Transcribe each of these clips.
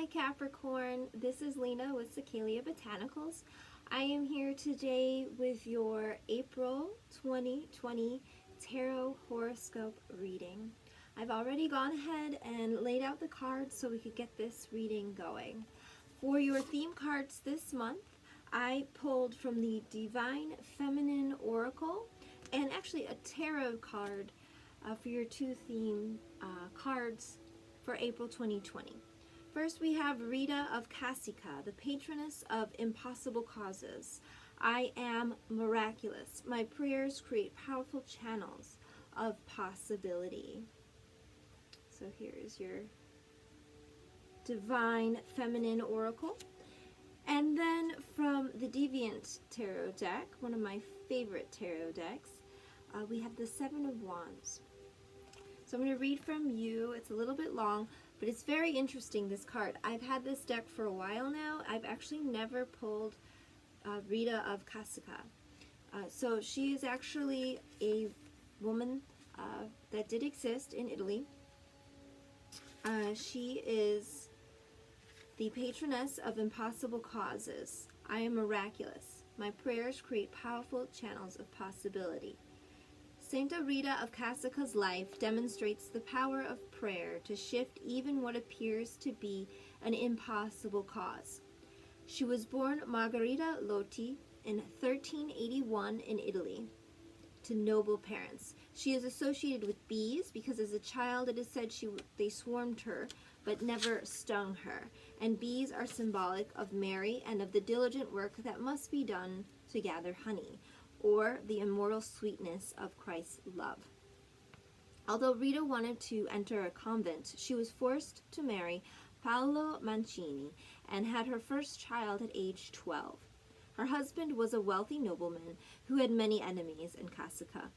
Capricorn. This is Lena with Cicalia Botanicals. I am here today with your April 2020 Tarot Horoscope reading. I've already gone ahead and laid out the cards so we could get this reading going. For your theme cards this month, I pulled from the Divine Feminine Oracle and actually a tarot card for your two theme cards for April 2020. First, we have Rita of Capricorn, the patroness of impossible causes. I am miraculous. My prayers create powerful channels of possibility. So here's your Divine Feminine Oracle. And then from the Deviant Tarot deck, one of my favorite tarot decks, we have the Seven of Wands. So I'm going to read from you. It's a little bit long, but it's very interesting, this card. I've had this deck for a while now. I've actually never pulled Rita of Capricorn. So she is actually a woman that did exist in Italy. She is the patroness of impossible causes. I am miraculous. My prayers create powerful channels of possibility. Santa Rita of Capricorn's life demonstrates the power of prayer to shift even what appears to be an impossible cause. She was born Margherita Lotti in 1381 in Italy to noble parents. She is associated with bees because as a child it is said they swarmed her but never stung her. And bees are symbolic of Mary and of the diligent work that must be done to gather honey, or the immortal sweetness of Christ's love. Although Rita wanted to enter a convent, she was forced to marry Paolo Mancini and had her first child at age 12. Her husband was a wealthy nobleman who had many enemies in Capricorn.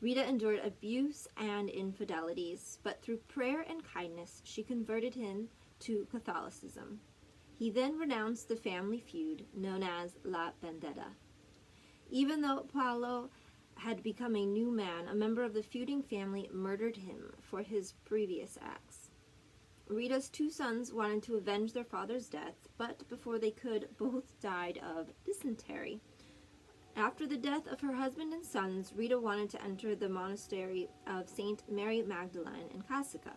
Rita endured abuse and infidelities, but through prayer and kindness, she converted him to Catholicism. He then renounced the family feud known as La Vendetta. Even though Paolo had become a new man, a member of the feuding family murdered him for his previous acts. Rita's two sons wanted to avenge their father's death, but before they could, both died of dysentery. After the death of her husband and sons, Rita wanted to enter the monastery of Saint Mary Magdalene in Capricorn.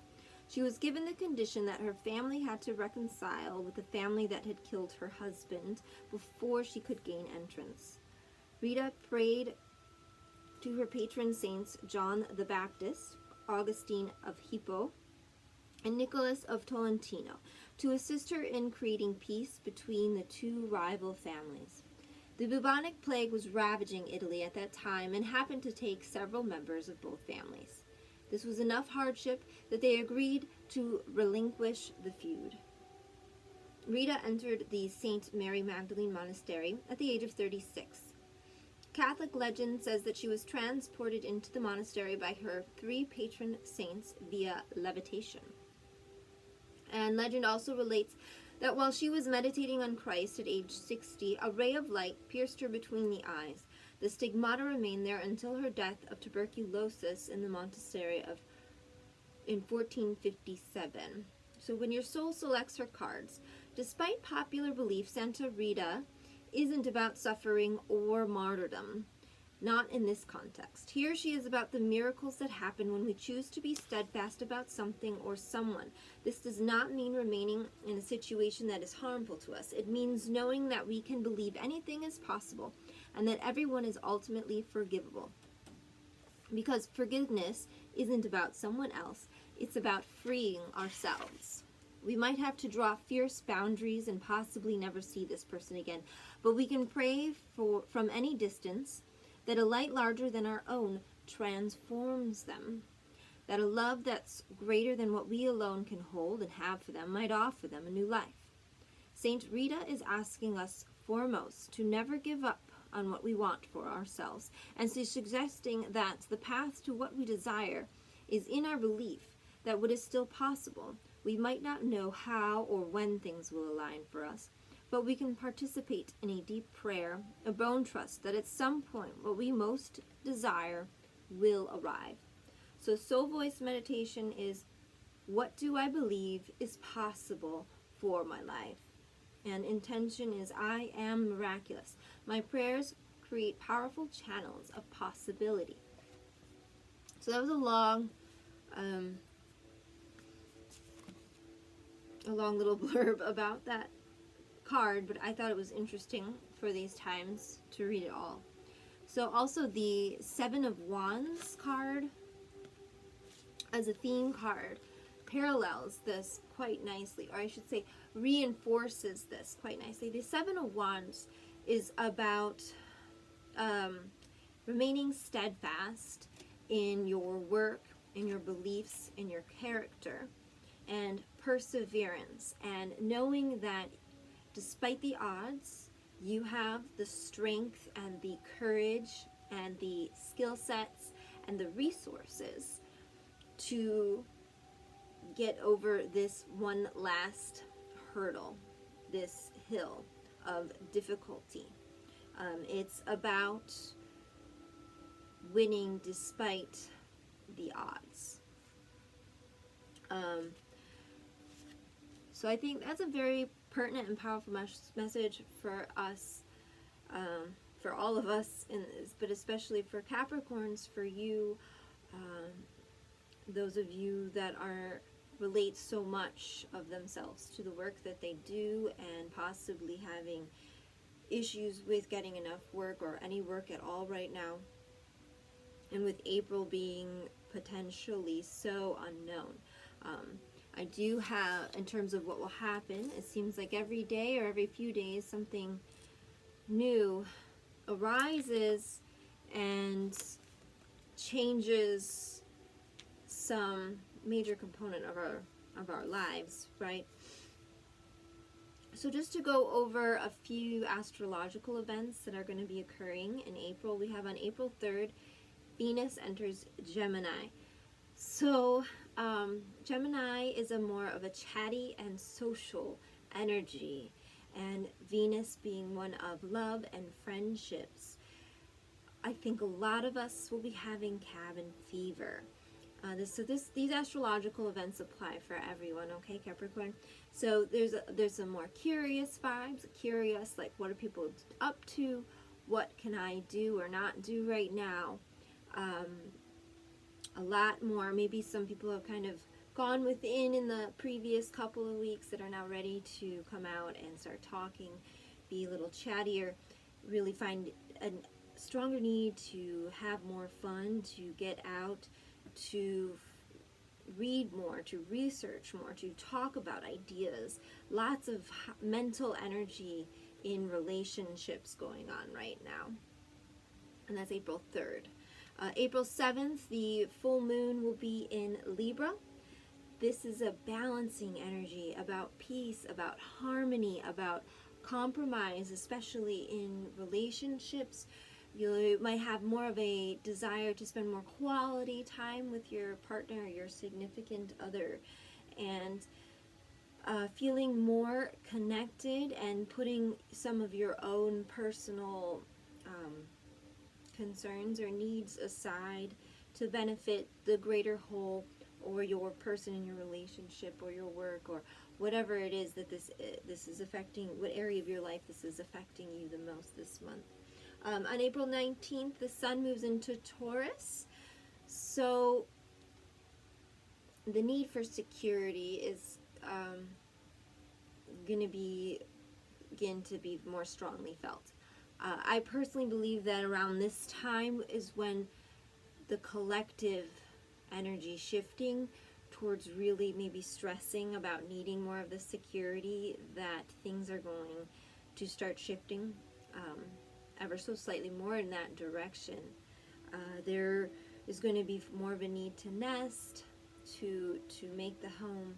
She was given the condition that her family had to reconcile with the family that had killed her husband before she could gain entrance. Rita prayed to her patron saints John the Baptist, Augustine of Hippo, and Nicholas of Tolentino to assist her in creating peace between the two rival families. The bubonic plague was ravaging Italy at that time and happened to take several members of both families. This was enough hardship that they agreed to relinquish the feud. Rita entered the St. Mary Magdalene Monastery at the age of 36. Catholic legend says that she was transported into the monastery by her three patron saints via levitation. And legend also relates that while she was meditating on Christ at age 60, a ray of light pierced her between the eyes. The stigmata remained there until her death of tuberculosis in the monastery in 1457. So when your soul selects her cards, despite popular belief, Santa Rita isn't about suffering or martyrdom. Not in this context. Here she is about the miracles that happen when we choose to be steadfast about something or someone. This does not mean remaining in a situation that is harmful to us. It means knowing that we can believe anything is possible and that everyone is ultimately forgivable. Because forgiveness isn't about someone else, it's about freeing ourselves. We might have to draw fierce boundaries and possibly never see this person again, but we can pray from any distance that a light larger than our own transforms them, that a love that's greater than what we alone can hold and have for them might offer them a new life. Saint Rita is asking us foremost to never give up on what we want for ourselves, and she's suggesting that the path to what we desire is in our belief that what is still possible. We might not know how or when things will align for us, but we can participate in a deep prayer, a bone trust that at some point what we most desire will arrive. So soul voice meditation is, what do I believe is possible for my life. And intention is I am miraculous. My prayers create powerful channels of possibility. So that was a long little blurb about that card, but I thought it was interesting for these times to read it all. So also the Seven of Wands card as a theme card parallels this quite nicely, or I should say reinforces this quite nicely. The Seven of Wands is about remaining steadfast in your work, in your beliefs, in your character, and perseverance, and knowing that despite the odds, you have the strength and the courage and the skill sets and the resources to get over this one last hurdle, this hill of difficulty. It's about winning despite the odds. So I think that's a very pertinent and powerful message for us, for all of us, but especially for Capricorns, for you, those of you that relate so much of themselves to the work that they do, and possibly having issues with getting enough work or any work at all right now. And with April being potentially so unknown. I do have, in terms of what will happen, it seems like every day or every few days something new arises and changes some major component of our lives, right? So just to go over a few astrological events that are going to be occurring in April, we have on April 3rd, Venus enters Gemini. So Gemini is a more of a chatty and social energy, and Venus being one of love and friendships. I think a lot of us will be having cabin fever. These astrological events apply for everyone, okay, Capricorn? So there's some more curious vibes, curious, like what are people up to? What can I do or not do right now? A lot more, maybe some people have kind of gone within in the previous couple of weeks that are now ready to come out and start talking, be a little chattier, really find a stronger need to have more fun, to get out, to read more, to research more, to talk about ideas. Lots of mental energy in relationships going on right now. And that's April 3rd. April 7th, the full moon will be in Libra. This is a balancing energy about peace, about harmony, about compromise, especially in relationships. You might have more of a desire to spend more quality time with your partner or your significant other, and feeling more connected and putting some of your own personal concerns or needs aside to benefit the greater whole, or your person in your relationship or your work, or whatever it is that this is affecting, what area of your life this is affecting you the most this month. On April 19th, the sun moves into Taurus. So the need for security is going to begin to be more strongly felt. I personally believe that around this time is when the collective energy shifting towards really maybe stressing about needing more of the security, that things are going to start shifting ever so slightly more in that direction. There is going to be more of a need to nest, to make the home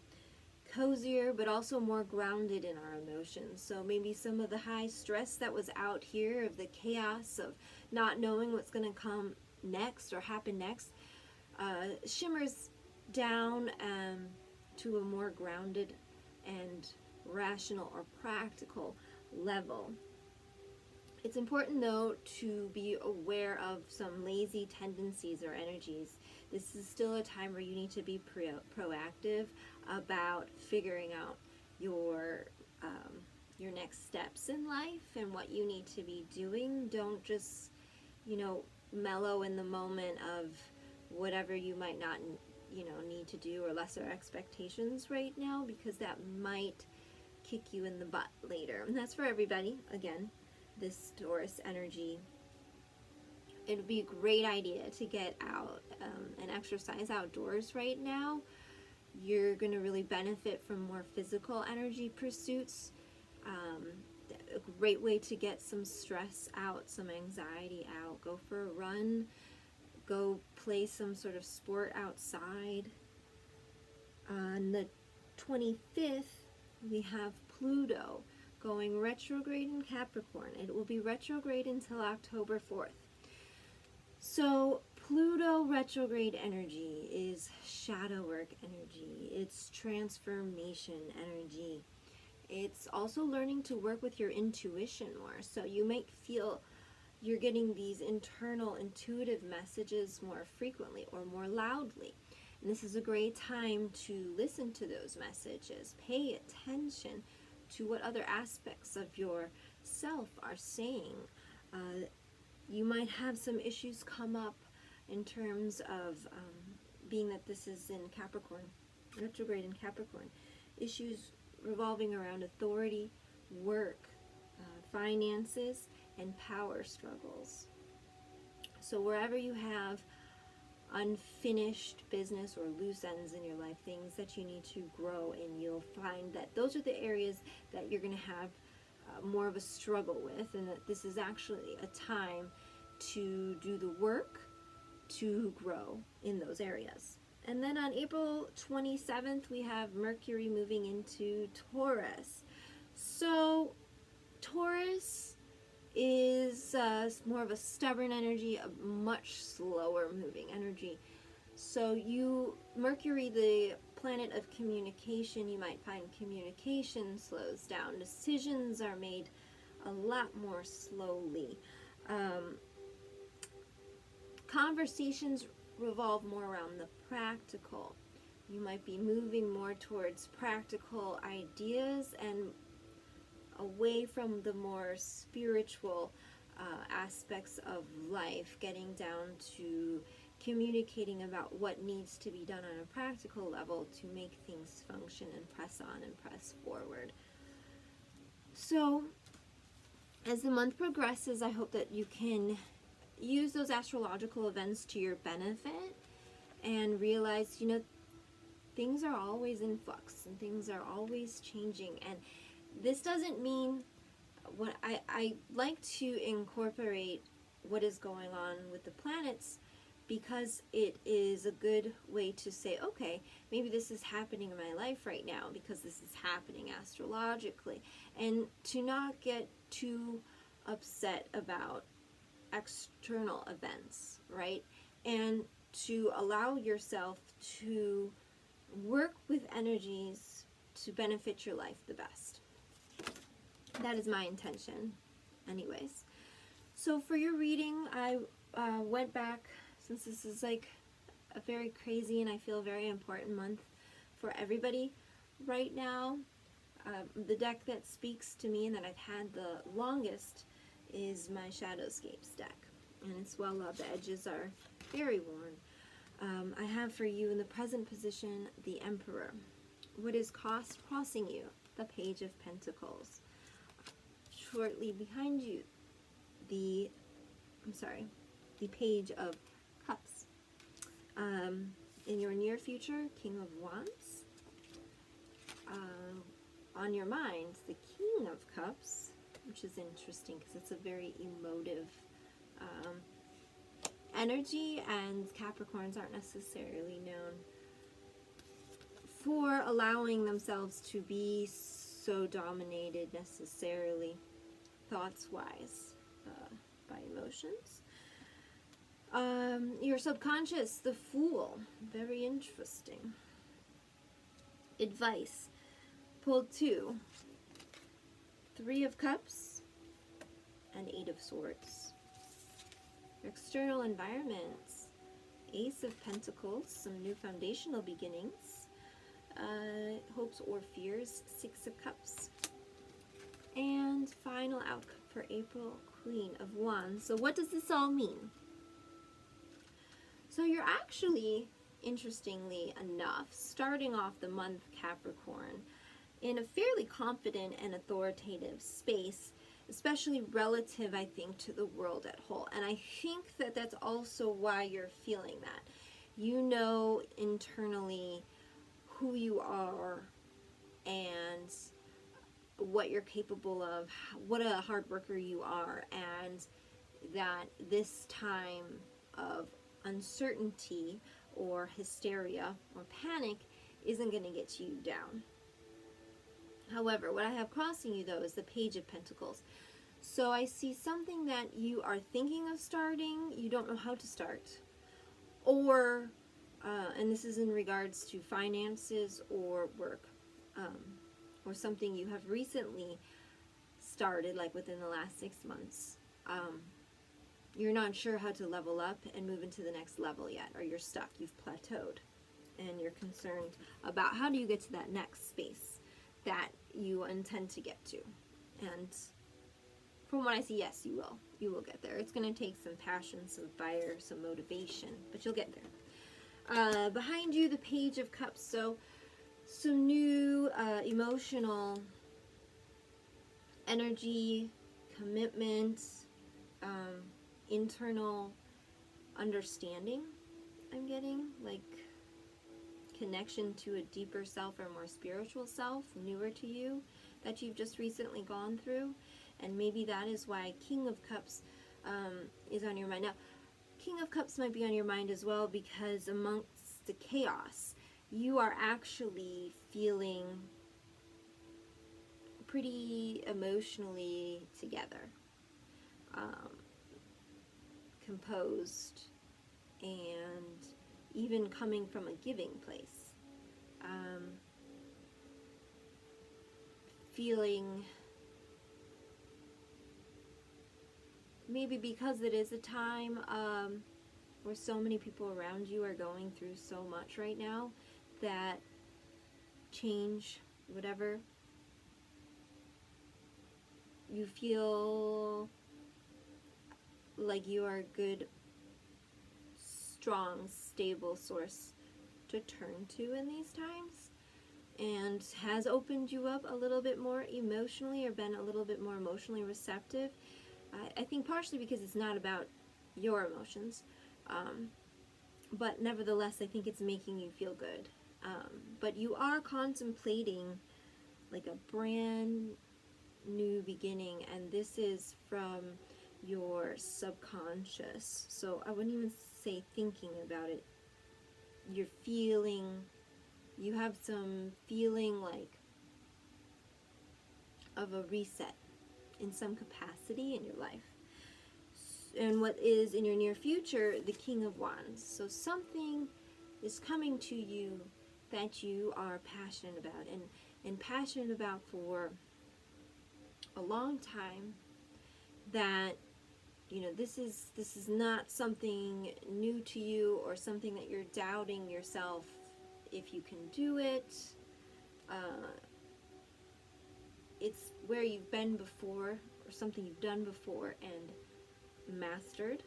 cozier, but also more grounded in our emotions. So maybe some of the high stress that was out here, of the chaos of not knowing what's going to come next or happen next, shimmers down to a more grounded and rational or practical level. It's important, though, to be aware of some lazy tendencies or energies. This is still a time where you need to be proactive about figuring out your next steps in life and what you need to be doing. Don't just, mellow in the moment of whatever you might not, need to do, or lesser expectations right now, because that might kick you in the butt later. And that's for everybody. Again, this Taurus energy, it would be a great idea to get out and exercise outdoors right now. You're going to really benefit from more physical energy pursuits. A great way to get some stress out, some anxiety out. Go for a run. Go play some sort of sport outside. On the 25th, we have Pluto going retrograde in Capricorn. It will be retrograde until October 4th. So Pluto retrograde energy is shadow work energy. It's transformation energy. It's also learning to work with your intuition more. So you might feel you're getting these internal intuitive messages more frequently or more loudly. And this is a great time to listen to those messages. Pay attention to what other aspects of yourself are saying. You might have some issues come up in terms of being that this is in Capricorn, retrograde in Capricorn. Issues revolving around authority, work, finances, and power struggles. So wherever you have unfinished business or loose ends in your life, things that you need to grow in, you'll find that those are the areas that you're going to have more of a struggle with, and that this is actually a time to do the work to grow in those areas. And then on April 27th, we have Mercury moving into Taurus. So Taurus is more of a stubborn energy, a much slower moving energy. So Mercury, the planet of communication, you might find communication slows down. Decisions are made a lot more slowly. Conversations revolve more around the practical. You might be moving more towards practical ideas and away from the more spiritual aspects of life, getting down to communicating about what needs to be done on a practical level to make things function and press on and press forward. So as the month progresses, I hope that you can use those astrological events to your benefit and realize, things are always in flux and things are always changing. And this doesn't mean what I like to incorporate what is going on with the planets, because it is a good way to say, okay, maybe this is happening in my life right now because this is happening astrologically, and to not get too upset about external events, right? And to allow yourself to work with energies to benefit your life the best. That is my intention anyways. So for your reading, I went back, since this is like a very crazy and I feel very important month for everybody right now. The deck that speaks to me and that I've had the longest is my Shadowscapes deck, and it's well loved. The edges are very worn. I have for you in the present position the Emperor. What is crossing you? The Page of Pentacles. Shortly behind you, the Page of Cups. In your near future, King of Wands. On your mind, the King of Cups, which is interesting because it's a very emotive energy, and Capricorns aren't necessarily known for allowing themselves to be so dominated necessarily thoughts-wise by emotions. Your subconscious, the Fool, very interesting. Advice, pulled 2, 3 of Cups, and 8 of Swords. Your external environments, Ace of Pentacles, some new foundational beginnings. hopes or fears, Six of Cups. And final outcome for April, Queen of Wands. So what does this all mean? So you're actually, interestingly enough, starting off the month Capricorn in a fairly confident and authoritative space, especially relative, I think, to the world at whole. And I think that that's also why you're feeling that. You know internally who you are and what you're capable of, what a hard worker you are, and that this time of uncertainty or hysteria or panic isn't going to get you down. However, what I have crossing you, though, is the Page of Pentacles. So I see something that you are thinking of starting, you don't know how to start. Or, and this is in regards to finances or work, or something you have recently started, like within the last 6 months. You're not sure how to level up and move into the next level yet, or you're stuck, you've plateaued, and you're concerned about how do you get to that next space that you intend to get to. And from what I see, yes, you will. You will get there. It's going to take some passion, some fire, some motivation, but you'll get there. Behind you, the Page of Cups. So some new emotional energy, commitment, internal understanding I'm getting, like connection to a deeper self or more spiritual self, newer to you, that you've just recently gone through. And maybe that is why King of Cups is on your mind. Now, King of Cups might be on your mind as well, because amongst the chaos, you are actually feeling pretty emotionally together, composed, and even coming from a giving place. Feeling, maybe because it is a time where so many people around you are going through so much right now, that change, whatever, you feel like you are a good, strong, stable source to turn to in these times, and has opened you up a little bit more emotionally, or been a little bit more emotionally receptive. I think partially because it's not about your emotions, but nevertheless, I think it's making you feel good. But you are contemplating like a brand new beginning, and this is from your subconscious. So I wouldn't even say thinking about it. You're feeling, you have some feeling like of a reset in some capacity in your life. And what is in your near future, the King of Wands. So something is coming to you that you are passionate about, and passionate about for a long time, that you know, this is not something new to you, or something that you're doubting yourself if you can do it. It's where you've been before, or something you've done before and mastered.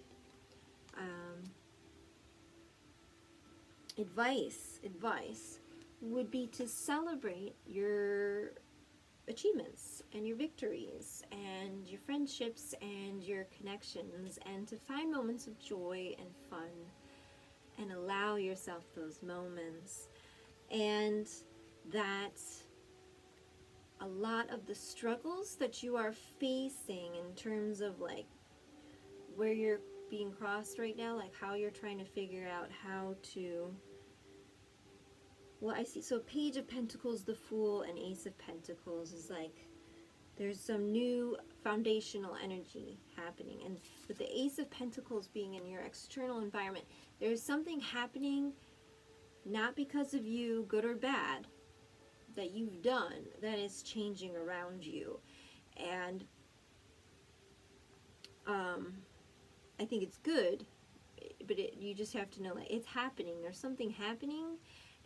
Advice would be to celebrate your achievements and your victories and your friendships and your connections, and to find moments of joy and fun and allow yourself those moments. And that a lot of the struggles that you are facing in terms of like where you're being crossed right now, like how you're trying to figure out how to, well, I see, so Page of Pentacles, the Fool, and Ace of Pentacles is like, there's some new foundational energy happening. And with the Ace of Pentacles being in your external environment, there's something happening, not because of you, good or bad, that you've done, that is changing around you. And I think it's good, but you just have to know that it's happening. There's something happening,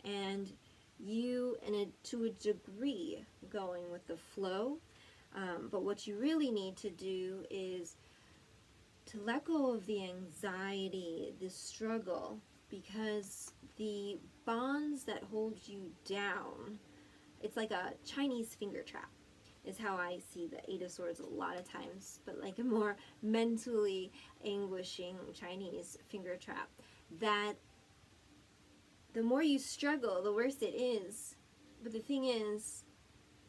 and you, to a degree, going with the flow. But what you really need to do is to let go of the anxiety, the struggle, because the bonds that hold you down, it's like a Chinese finger trap, is how I see the Eight of Swords a lot of times, but like a more mentally anguishing Chinese finger trap, that the more you struggle, the worse it is. But the thing is,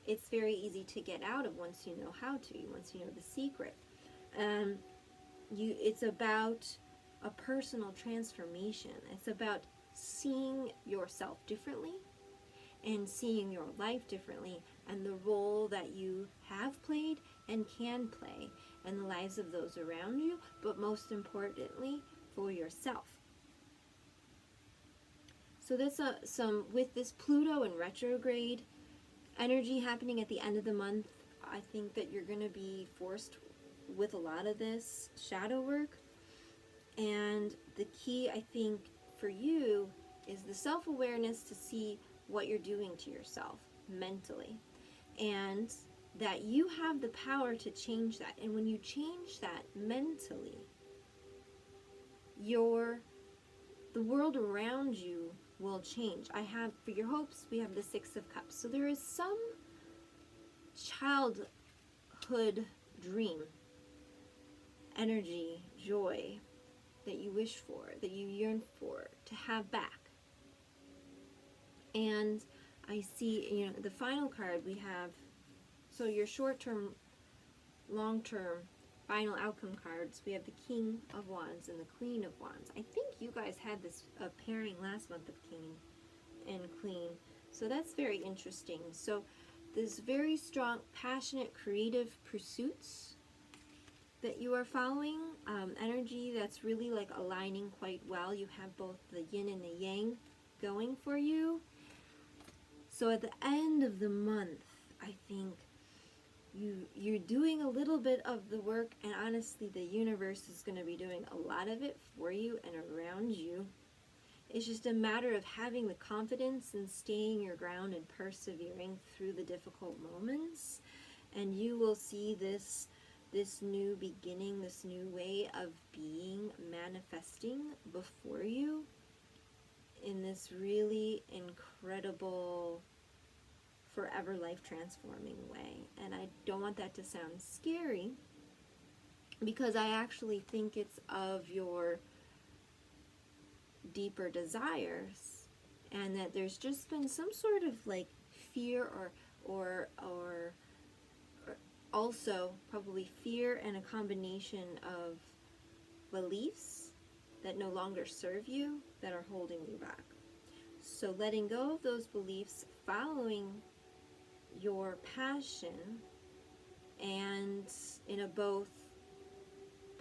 it's very easy to get out of once you know how to, once you know the secret. It's about a personal transformation. It's about seeing yourself differently and seeing your life differently, and the role that you have played and can play in the lives of those around you, but most importantly, for yourself. So there's with this Pluto in retrograde energy happening at the end of the month, I think that you're going to be forced with a lot of this shadow work. And the key, I think, for you is the self-awareness to see what you're doing to yourself mentally, and that you have the power to change that. And when you change that mentally, the world around you will change. For your hopes, we have the Six of Cups. So there is some childhood dream, energy, joy that you wish for, that you yearn for, to have back. And I see, the final card we have, so your short-term, long-term, final outcome cards, we have the King of Wands and the Queen of Wands. I think you guys had this pairing last month of King and Queen, so that's very interesting. So this very strong, passionate, creative pursuits that you are following, energy that's really like aligning quite well. You have both the yin and the yang going for you. So at the end of the month, I think you're doing a little bit of the work, and honestly the universe is going to be doing a lot of it for you and around you. It's just a matter of having the confidence and staying your ground and persevering through the difficult moments, and you will see this new beginning, this new way of being, manifesting before you in this really incredible, forever life transforming way. And I don't want that to sound scary, because I actually think it's of your deeper desires, and that there's just been some sort of like fear or also probably fear and a combination of beliefs that no longer serve you, that are holding you back. So letting go of those beliefs, following your passion, and in a both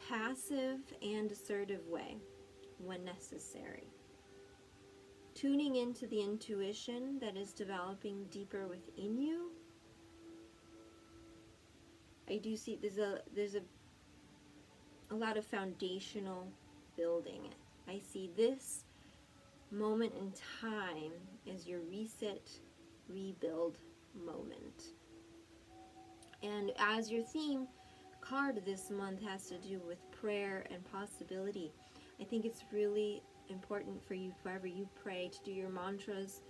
passive and assertive way when necessary. Tuning into the intuition that is developing deeper within you. I do see there's a lot of foundational building. I see this moment in time as your reset, rebuild moment. And as your theme card this month has to do with prayer and possibility, I think it's really important for you, wherever you pray, to do your mantras,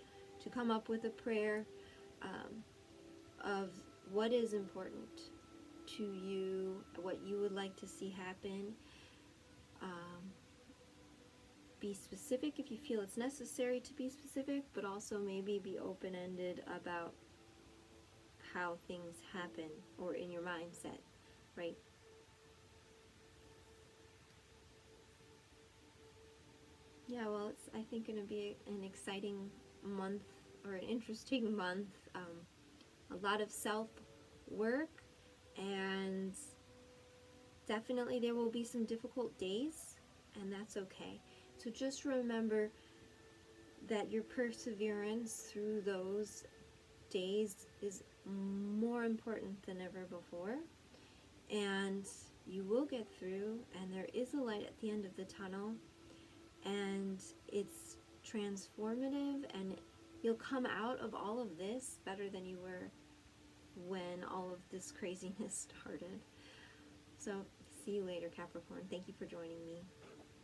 to come up with a prayer of what is important to you, what you would like to see happen. Be specific if you feel it's necessary to be specific, but also maybe be open-ended about how things happen, or in your mindset, right? Yeah, well, it's, I think, going to be an exciting month, or an interesting month. A lot of self-work, and definitely there will be some difficult days, and that's okay. So just remember that your perseverance through those days is more important than ever before, and you will get through, and there is a light at the end of the tunnel, and it's transformative, and You'll come out of all of this better than you were when all of this craziness started. So, see you later, Capricorn. Thank you for joining me.